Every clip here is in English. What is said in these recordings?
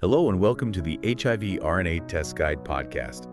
Hello and welcome to the HIV RNA Test Guide podcast.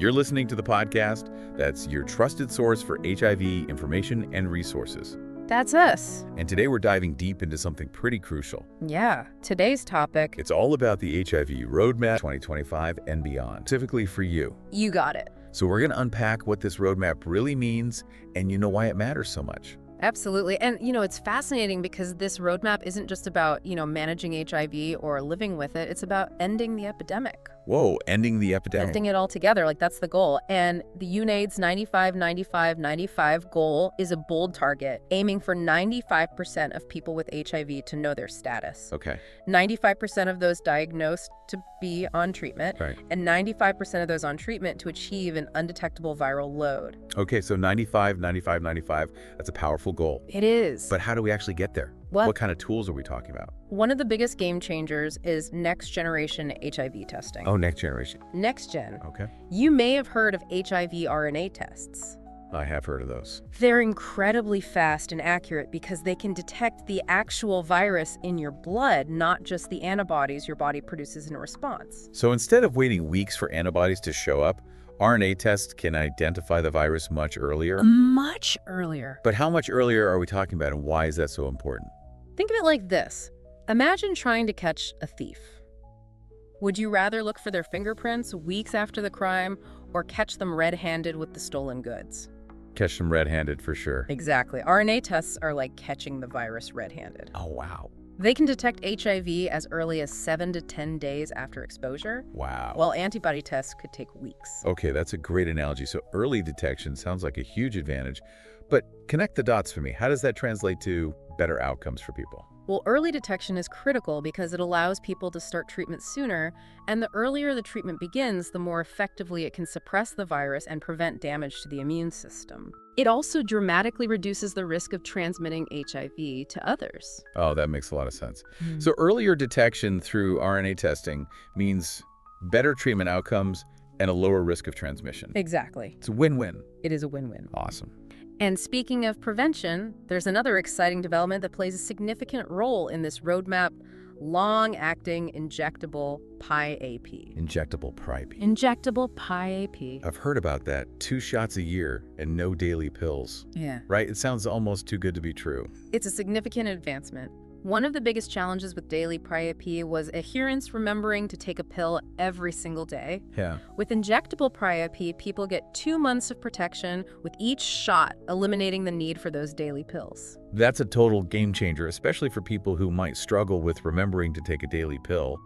You're listening to the podcast that's your trusted source for HIV information and resources. That's us. And today we're diving deep into something pretty crucial. Yeah, today's topic. It's all about the HIV Roadmap 2025 and beyond, specifically for you. You got it. So we're going to unpack what this roadmap really means and why it matters so much. Absolutely. And, it's fascinating because this roadmap isn't just about, managing HIV or living with it. It's about ending the epidemic. Whoa, ending the epidemic. Ending it altogether. That's the goal. And the UNAIDS 95-95-95 goal is a bold target, aiming for 95% of people with HIV to know their status. Okay. 95% of those diagnosed to be on treatment, right, and 95% of those on treatment to achieve an undetectable viral load. Okay, so 95, 95, 95, that's a powerful goal. It is. But how do we actually get there? What kind of tools are we talking about? One of the biggest game changers is next generation HIV testing. Oh, next generation. Next gen. Okay. You may have heard of HIV RNA tests. I have heard of those. They're incredibly fast and accurate because they can detect the actual virus in your blood, not just the antibodies your body produces in response. So instead of waiting weeks for antibodies to show up, RNA tests can identify the virus much earlier? Much earlier. But how much earlier are we talking about, and why is that so important? Think of it like this. Imagine trying to catch a thief. Would you rather look for their fingerprints weeks after the crime or catch them red-handed with the stolen goods? Catch them red-handed for sure. Exactly. RNA tests are like catching the virus red-handed. Oh, wow. They can detect HIV as early as 7 to 10 days after exposure. Wow. While antibody tests could take weeks. Okay, that's a great analogy. So early detection sounds like a huge advantage. But connect the dots for me. How does that translate to better outcomes for people? Well, early detection is critical because it allows people to start treatment sooner, and the earlier the treatment begins, the more effectively it can suppress the virus and prevent damage to the immune system. It also dramatically reduces the risk of transmitting HIV to others. Oh, that makes a lot of sense. So earlier detection through RNA testing means better treatment outcomes and a lower risk of transmission. Exactly. It's a win-win. It is a win-win. Awesome. And speaking of prevention, there's another exciting development that plays a significant role in this roadmap: long-acting injectable PrEP. Injectable PrEP. Injectable PrEP. I've heard about that. 2 shots a year and no daily pills. Yeah. Right? It sounds almost too good to be true. It's a significant advancement. One of the biggest challenges with daily PrEP was adherence, remembering to take a pill every single day. Yeah. With injectable PrEP, people get 2 months of protection with each shot, eliminating the need for those daily pills. That's a total game changer, especially for people who might struggle with remembering to take a daily pill.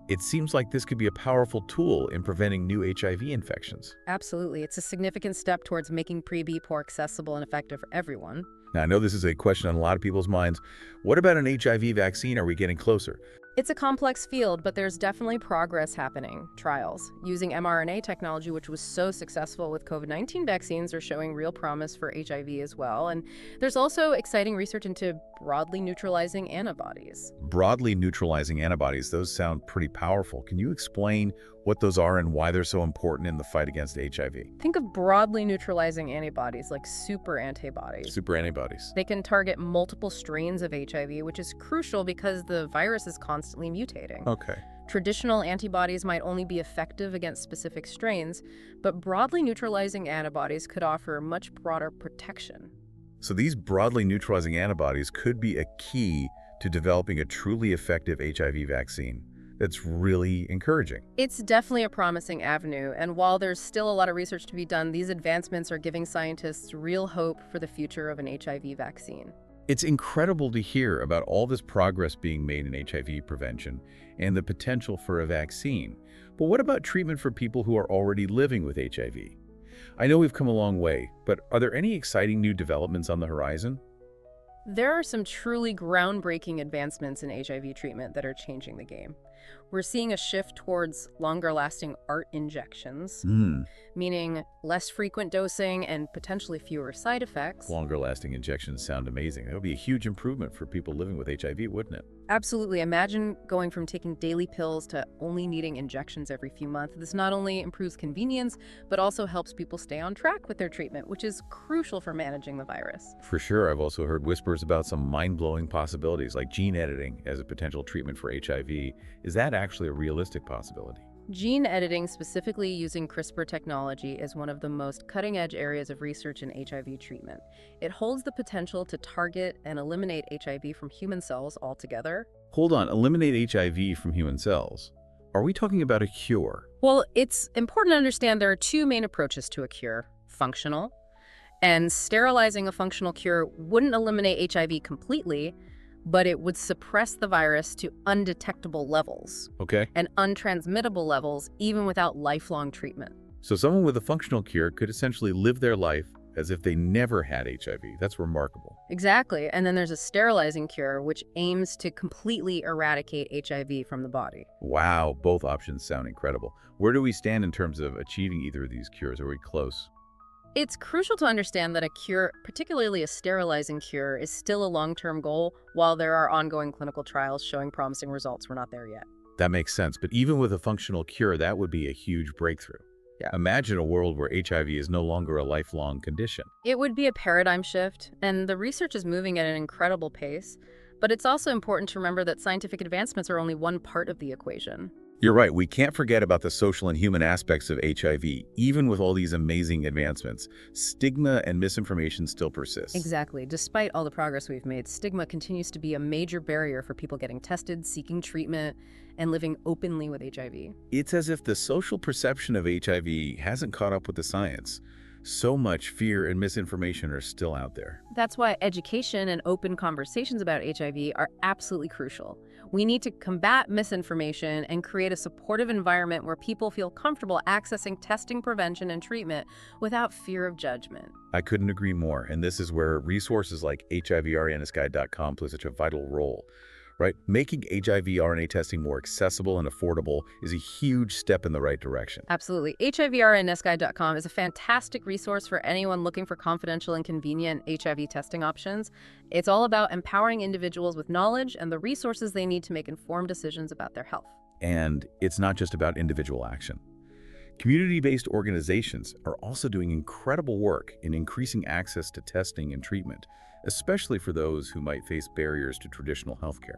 It seems like this could be a powerful tool in preventing new HIV infections. Absolutely. It's a significant step towards making PrEP more accessible and effective for everyone. Now, I know this is a question on a lot of people's minds. What about an HIV vaccine? Are we getting closer? It's a complex field, but there's definitely progress happening. Trials using mRNA technology, which was so successful with COVID-19 vaccines, are showing real promise for HIV as well. And there's also exciting research into broadly neutralizing antibodies. Broadly neutralizing antibodies, those sound pretty powerful. Can you explain what those are and why they're so important in the fight against HIV? Think of broadly neutralizing antibodies like super antibodies. Super antibodies. They can target multiple strains of HIV, which is crucial because the virus is constantly mutating. Okay. Traditional antibodies might only be effective against specific strains, but broadly neutralizing antibodies could offer much broader protection. So these broadly neutralizing antibodies could be a key to developing a truly effective HIV vaccine. That's really encouraging. It's definitely a promising avenue, and while there's still a lot of research to be done, these advancements are giving scientists real hope for the future of an HIV vaccine. It's incredible to hear about all this progress being made in HIV prevention and the potential for a vaccine. But what about treatment for people who are already living with HIV? I know we've come a long way, but are there any exciting new developments on the horizon? There are some truly groundbreaking advancements in HIV treatment that are changing the game. We're seeing a shift towards longer-lasting ART injections, meaning less frequent dosing and potentially fewer side effects. Longer-lasting injections sound amazing. That would be a huge improvement for people living with HIV, wouldn't it? Absolutely. Imagine going from taking daily pills to only needing injections every few months. This not only improves convenience, but also helps people stay on track with their treatment, which is crucial for managing the virus. For sure, I've also heard whispers about some mind-blowing possibilities like gene editing as a potential treatment for HIV. Is that actually a realistic possibility? Gene editing, specifically using CRISPR technology, is one of the most cutting-edge areas of research in HIV treatment. It holds the potential to target and eliminate HIV from human cells altogether. Hold on, eliminate HIV from human cells. Are we talking about a cure? Well, it's important to understand there are two main approaches to a cure: functional, and sterilizing a functional cure wouldn't eliminate HIV completely, but it would suppress the virus to undetectable levels Okay. and untransmittable levels even without lifelong treatment. So someone with a functional cure could essentially live their life as if they never had HIV. That's remarkable. Exactly. And then there's a sterilizing cure, which aims to completely eradicate HIV from the body. Wow, both options sound incredible. Where do we stand in terms of achieving either of these cures? Are we close? It's crucial to understand that a cure, particularly a sterilizing cure, is still a long-term goal. While there are ongoing clinical trials showing promising results, we're not there yet. That makes sense, but even with a functional cure, that would be a huge breakthrough. Yeah. Imagine a world where HIV is no longer a lifelong condition. It would be a paradigm shift, and the research is moving at an incredible pace. But it's also important to remember that scientific advancements are only one part of the equation. You're right, we can't forget about the social and human aspects of HIV. Even with all these amazing advancements, stigma and misinformation still persist. Exactly. Despite all the progress we've made, stigma continues to be a major barrier for people getting tested, seeking treatment, and living openly with HIV. It's as if the social perception of HIV hasn't caught up with the science. So much fear and misinformation are still out there. That's why education and open conversations about HIV are absolutely crucial. We need to combat misinformation and create a supportive environment where people feel comfortable accessing testing, prevention, and treatment without fear of judgment. I couldn't agree more, and this is where resources like HIVRNAsguide.com play such a vital role. Right? Making HIV RNA testing more accessible and affordable is a huge step in the right direction. Absolutely. HIVRNSguide.com is a fantastic resource for anyone looking for confidential and convenient HIV testing options. It's all about empowering individuals with knowledge and the resources they need to make informed decisions about their health. And it's not just about individual action. Community-based organizations are also doing incredible work in increasing access to testing and treatment, especially for those who might face barriers to traditional healthcare.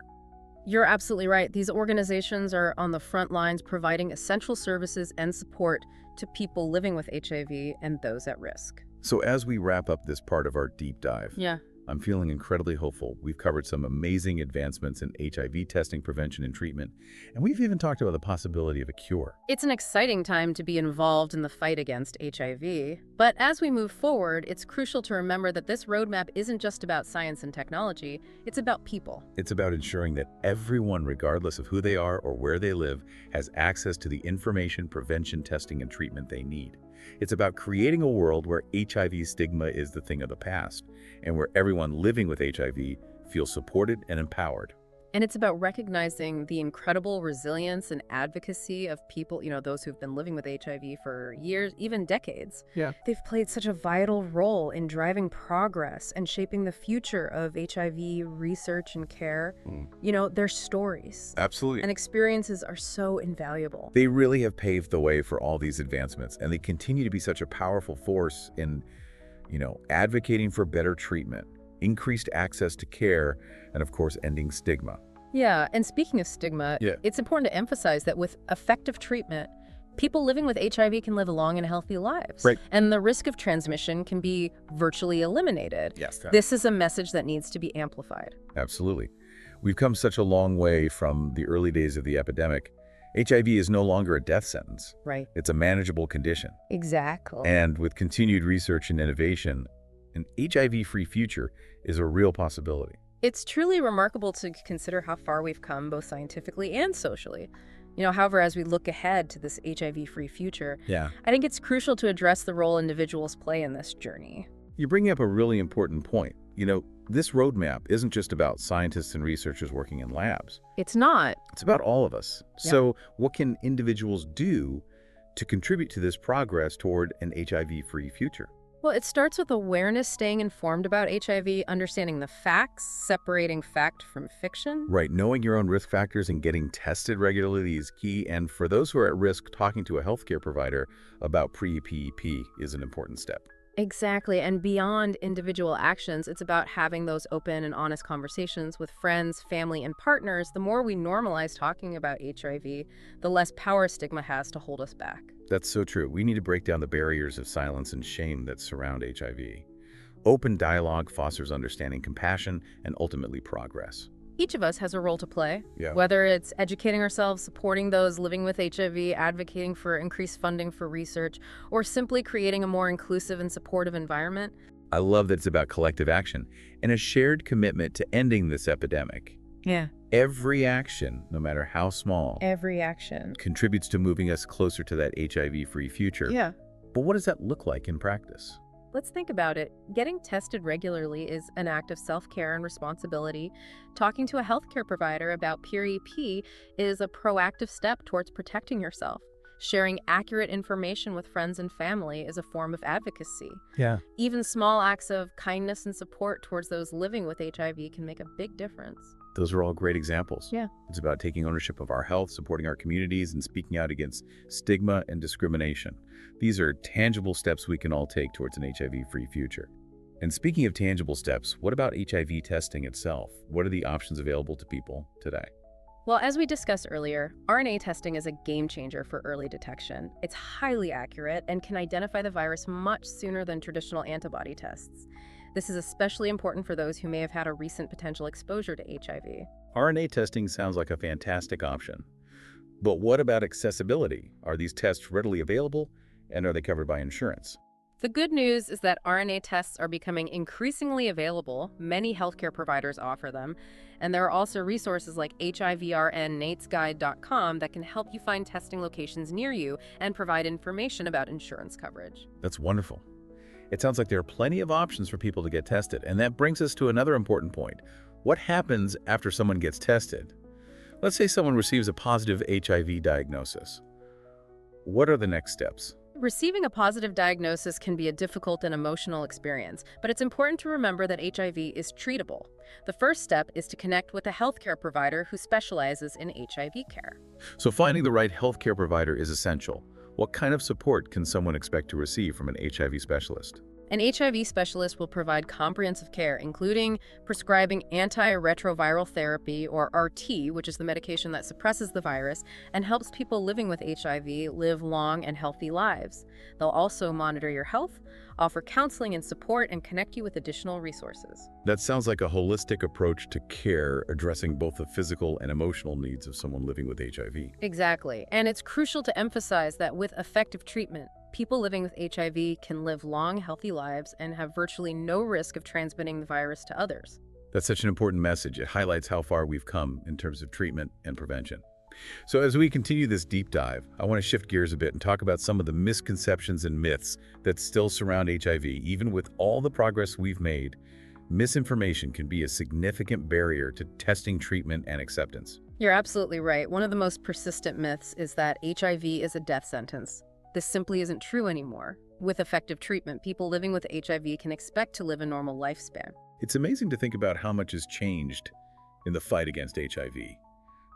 You're absolutely right. These organizations are on the front lines providing essential services and support to people living with HIV and those at risk. So as we wrap up this part of our deep dive, Yeah. I'm feeling incredibly hopeful. We've covered some amazing advancements in HIV testing, prevention, and treatment, and we've even talked about the possibility of a cure. It's an exciting time to be involved in the fight against HIV. But as we move forward, it's crucial to remember that this roadmap isn't just about science and technology, it's about people. It's about ensuring that everyone, regardless of who they are or where they live, has access to the information, prevention, testing, and treatment they need. It's about creating a world where HIV stigma is the thing of the past, and where everyone living with HIV feels supported and empowered. And it's about recognizing the incredible resilience and advocacy of people, those who've been living with HIV for years, even decades. Yeah. They've played such a vital role in driving progress and shaping the future of HIV research and care. Their stories Absolutely. and experiences are so invaluable. They really have paved the way for all these advancements, and they continue to be such a powerful force in, advocating for better treatment, increased access to care, and of course, ending stigma. Yeah, and speaking of stigma, Yeah. it's important to emphasize that with effective treatment, people living with HIV can live long and healthy lives. Right. And the risk of transmission can be virtually eliminated. Yes. This is a message that needs to be amplified. Absolutely. We've come such a long way from the early days of the epidemic. HIV is no longer a death sentence. Right. It's a manageable condition. Exactly. And with continued research and innovation, an HIV-free future is a real possibility. It's truly remarkable to consider how far we've come, both scientifically and socially. However, as we look ahead to this HIV-free future, Yeah. I think it's crucial to address the role individuals play in this journey. You bring up a really important point. This roadmap isn't just about scientists and researchers working in labs. It's not. It's about all of us. Yeah. So what can individuals do to contribute to this progress toward an HIV-free future? Well, it starts with awareness, staying informed about HIV, understanding the facts, separating fact from fiction. Right, knowing your own risk factors and getting tested regularly is key. And for those who are at risk, talking to a healthcare provider about pre-PEP is an important step. Exactly. And beyond individual actions, it's about having those open and honest conversations with friends, family, and partners. The more we normalize talking about HIV, the less power stigma has to hold us back. That's so true. We need to break down the barriers of silence and shame that surround HIV. Open dialogue fosters understanding, compassion, and ultimately progress. Each of us has a role to play, Yeah. whether it's educating ourselves, supporting those living with HIV, advocating for increased funding for research, or simply creating a more inclusive and supportive environment. I love that it's about collective action and a shared commitment to ending this epidemic. Yeah. Every action, no matter how small, Every action. contributes to moving us closer to that HIV-free future. Yeah. But what does that look like in practice? Let's think about it. Getting tested regularly is an act of self-care and responsibility. Talking to a healthcare provider about PrEP is a proactive step towards protecting yourself. Sharing accurate information with friends and family is a form of advocacy. Yeah. Even small acts of kindness and support towards those living with HIV can make a big difference. Those are all great examples. Yeah. It's about taking ownership of our health, supporting our communities, and speaking out against stigma and discrimination. These are tangible steps we can all take towards an HIV-free future. And speaking of tangible steps, what about HIV testing itself? What are the options available to people today? Well, as we discussed earlier, RNA testing is a game changer for early detection. It's highly accurate and can identify the virus much sooner than traditional antibody tests. This is especially important for those who may have had a recent potential exposure to HIV. RNA testing sounds like a fantastic option. But what about accessibility? Are these tests readily available, and are they covered by insurance? The good news is that RNA tests are becoming increasingly available. Many healthcare providers offer them. And there are also resources like HIVRNatesguide.com that can help you find testing locations near you and provide information about insurance coverage. That's wonderful. It sounds like there are plenty of options for people to get tested, and that brings us to another important point. What happens after someone gets tested? Let's say someone receives a positive HIV diagnosis. What are the next steps? Receiving a positive diagnosis can be a difficult and emotional experience, but it's important to remember that HIV is treatable. The first step is to connect with a healthcare provider who specializes in HIV care. So finding the right healthcare provider is essential. What kind of support can someone expect to receive from an HIV specialist? An HIV specialist will provide comprehensive care, including prescribing antiretroviral therapy, or RT, which is the medication that suppresses the virus and helps people living with HIV live long and healthy lives. They'll also monitor your health, offer counseling and support, and connect you with additional resources. That sounds like a holistic approach to care, addressing both the physical and emotional needs of someone living with HIV. Exactly. And it's crucial to emphasize that with effective treatment, people living with HIV can live long, healthy lives and have virtually no risk of transmitting the virus to others. That's such an important message. It highlights how far we've come in terms of treatment and prevention. So as we continue this deep dive, I want to shift gears a bit and talk about some of the misconceptions and myths that still surround HIV. Even with all the progress we've made, misinformation can be a significant barrier to testing, treatment, and acceptance. You're absolutely right. One of the most persistent myths is that HIV is a death sentence. This simply isn't true anymore. With effective treatment, people living with HIV can expect to live a normal lifespan. It's amazing to think about how much has changed in the fight against HIV.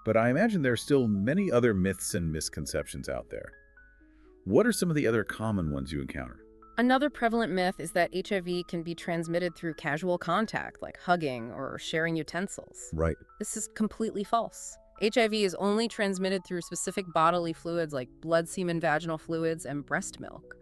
But I imagine there are still many other myths and misconceptions out there. What are some of the other common ones you encounter? Another prevalent myth is that HIV can be transmitted through casual contact, like hugging or sharing utensils. Right. This is completely false. HIV is only transmitted through specific bodily fluids like blood, semen, vaginal fluids, and breast milk.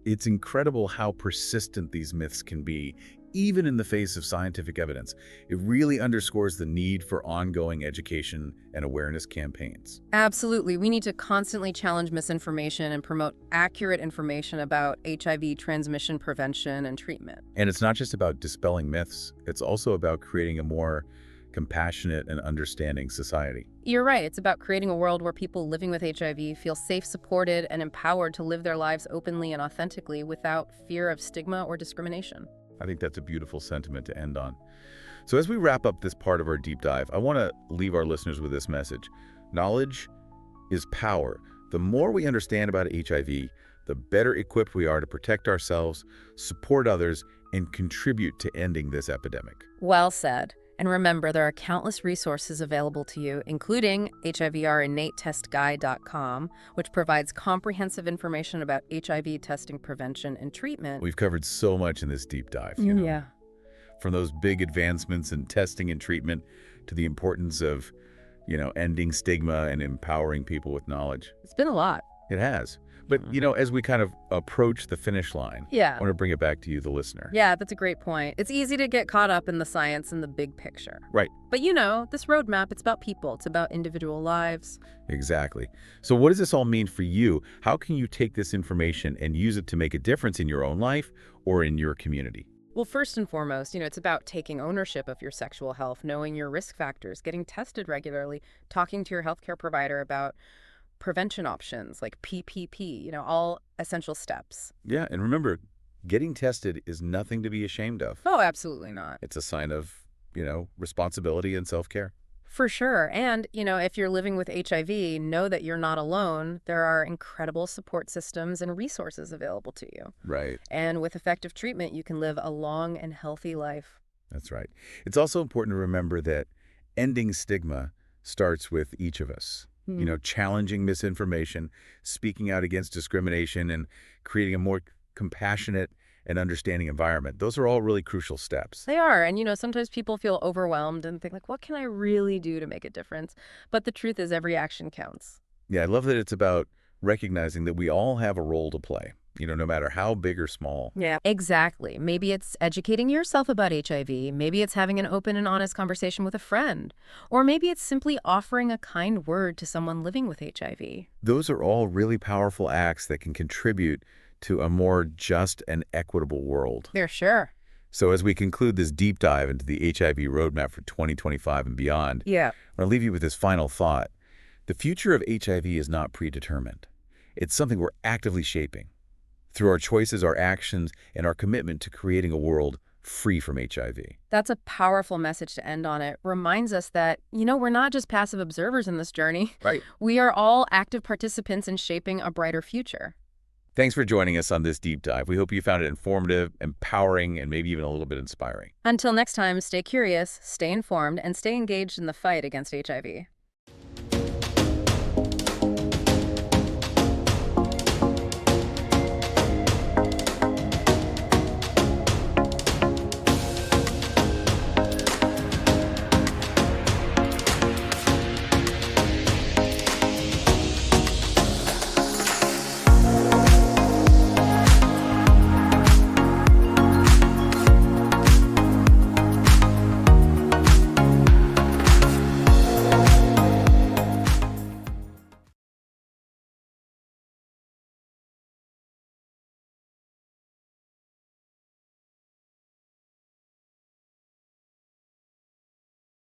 It's incredible how persistent these myths can be, even in the face of scientific evidence. It really underscores the need for ongoing education and awareness campaigns. Absolutely. We need to constantly challenge misinformation and promote accurate information about HIV transmission prevention and treatment. And it's not just about dispelling myths, it's also about creating a more compassionate and understanding society. You're right. It's about creating a world where people living with HIV feel safe, supported, and empowered to live their lives openly and authentically without fear of stigma or discrimination. I think that's a beautiful sentiment to end on. So as we wrap up this part of our deep dive, I want to leave our listeners with this message. Knowledge is power. The more we understand about HIV, the better equipped we are to protect ourselves, support others, and contribute to ending this epidemic. Well said. And remember, there are countless resources available to you, including HIVRNA which provides comprehensive information about HIV testing prevention and treatment. We've covered so much in this deep dive, Yeah. from those big advancements in testing and treatment to the importance of, ending stigma and empowering people with knowledge. It's been a lot. It has. But, as we kind of approach the finish line, I Yeah. want to bring it back to you, the listener. Yeah, that's a great point. It's easy to get caught up in the science and the big picture. Right. But this roadmap, it's about people. It's about individual lives. Exactly. So what does this all mean for you? How can you take this information and use it to make a difference in your own life or in your community? Well, first and foremost, it's about taking ownership of your sexual health, knowing your risk factors, getting tested regularly, talking to your healthcare provider about prevention options like PPP, all essential steps. Yeah, and remember, getting tested is nothing to be ashamed of. Oh, absolutely not. It's a sign of, responsibility and self-care. For sure. And, if you're living with HIV, know that you're not alone. There are incredible support systems and resources available to you. Right. And with effective treatment, you can live a long and healthy life. That's right. It's also important to remember that ending stigma starts with each of us. Challenging misinformation, speaking out against discrimination, and creating a more compassionate and understanding environment. Those are all really crucial steps. They are. And, sometimes people feel overwhelmed and think, like, what can I really do to make a difference? But the truth is every action counts. Yeah, I love that it's about recognizing that we all have a role to play, no matter how big or small. Yeah, exactly. Maybe it's educating yourself about HIV. Maybe it's having an open and honest conversation with a friend. Or maybe it's simply offering a kind word to someone living with HIV. Those are all really powerful acts that can contribute to a more just and equitable world. They're sure. So as we conclude this deep dive into the HIV roadmap for 2025 and beyond, Yeah. I want to leave you with this final thought. The future of HIV is not predetermined. It's something we're actively shaping through our choices, our actions, and our commitment to creating a world free from HIV. That's a powerful message to end on. It reminds us that, we're not just passive observers in this journey. Right. We are all active participants in shaping a brighter future. Thanks for joining us on this deep dive. We hope you found it informative, empowering, and maybe even a little bit inspiring. Until next time, stay curious, stay informed, and stay engaged in the fight against HIV.